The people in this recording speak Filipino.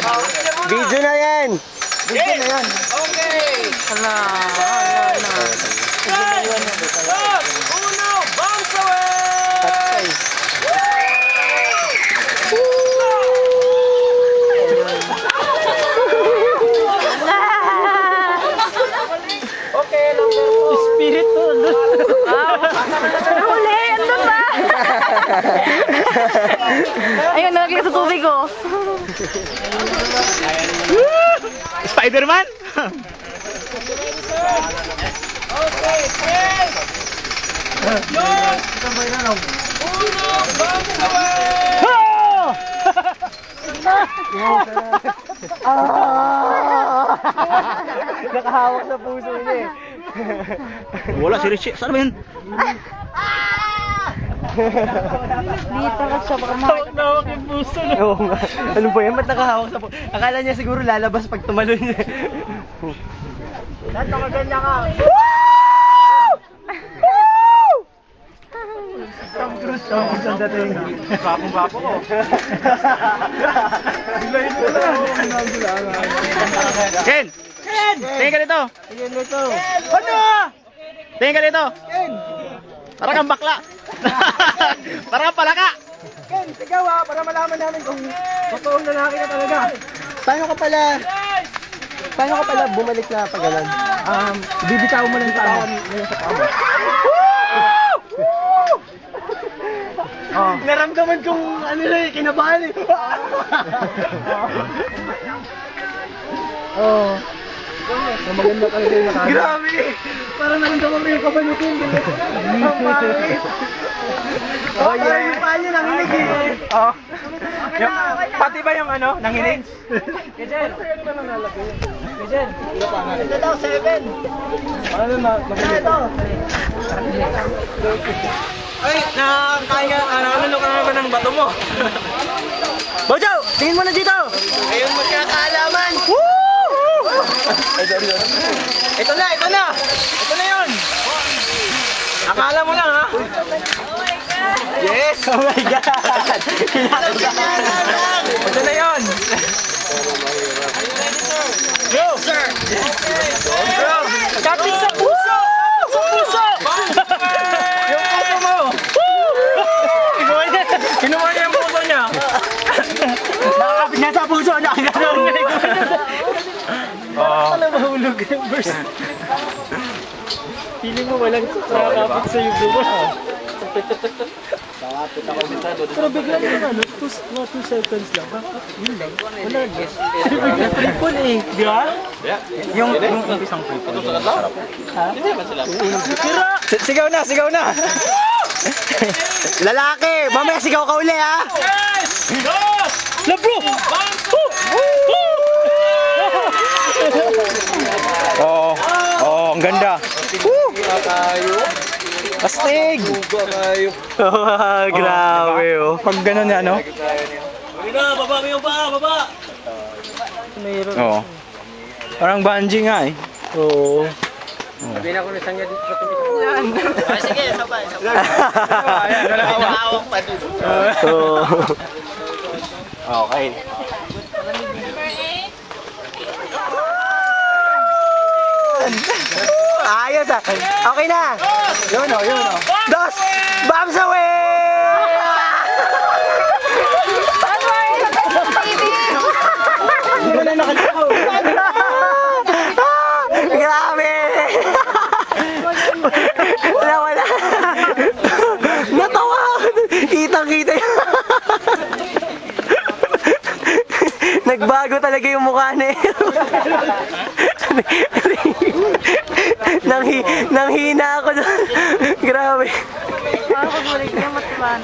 Video na yan. Video na yan. Okay. Hala. Uno, bounce away! Okay, number 4. Spirit to. Nahuli! Ano ba? Ayun, nagkita sa tubig ko. Spider-Man? Okay, Fred! Yon! Uno, bounce away! Nakahawak sa puso niya eh. Wala si Richie. Saan ba yun? Dito ka siya, baka makita. Nawak yung puso na. Oo nga. Ano ba yan? Ba't nakahawak sa puso? Akala niya siguro lalabas pag tumalon niya. Dahil nakaganda ka. Tom Cruise ang dating. Bapong-bapo ko. Ken! Ken! Tingin ka dito! Tingin mo ito. Ano? Tingin ka dito! Parang kang bakla! Parang kang palaka! Ken, sigaw ha, para malaman namin kung totoong lalaki ka talaga. Paano ka pala bumalik na pagalan? Bibitaw mo ng tao. Oh. Naramdaman kong ano na eh, kinabahan eh. Oh. Maganda talaga yung nakakita. Grabe! Parang naramdaman ko yung kabanukin. Ang pangit. Oh, yeah. Yung paa niya nanginig eh. Oh. Pati ba yung ano, nanginig? Kijen! Kijen! Ito daw, 7. Ano na? Ito. Ay, nakakain ka, ano ka naman ng bato mo? Bojo, tingin mo na dito. Ngayon magkakaalaman! Ito na! Ito na yun! Akala mo lang ha? Yes! Oh my God! Ito na yun! Go! Sir! Go! Kapit sa puso! Sa puso! Yung puso mo! Kinuha niya yung puso niya! Nakakapit na sa puso. Nakakapit na. Oh. Alam mahulog yung verse. Feeling mo walang nakakapit sa yung buwan. Pero bigla yung ano, 2 seconds lang. Yun lang. Wala na. Bigla free phone eh. Di ba? Yung isang free food. Ha? Sira! Sigaw na! Lalaki! Mamaya sigaw ka uli ha! La bro! Oh, ang ganda. Astig! Grabe oh. Pag gano'n na ano? Baba! Mayroon. Oo. Parang bungee nga eh. Oo. Sabihin ako na sangya dito sa tubi. Sige, sabay. Ayan, Nakahawak pa dito. Oo. Okay. Ayos ah. Okay na. Yun o. Dos! Bombs away! Hindi mo na nakalakaw. Grabe! Wala. Natawa! Kitang-kita yun. Nagbago talaga yung mukha na yun. Nanghina ako doon. Grabe. Parang pag-ulit niya, matibahan.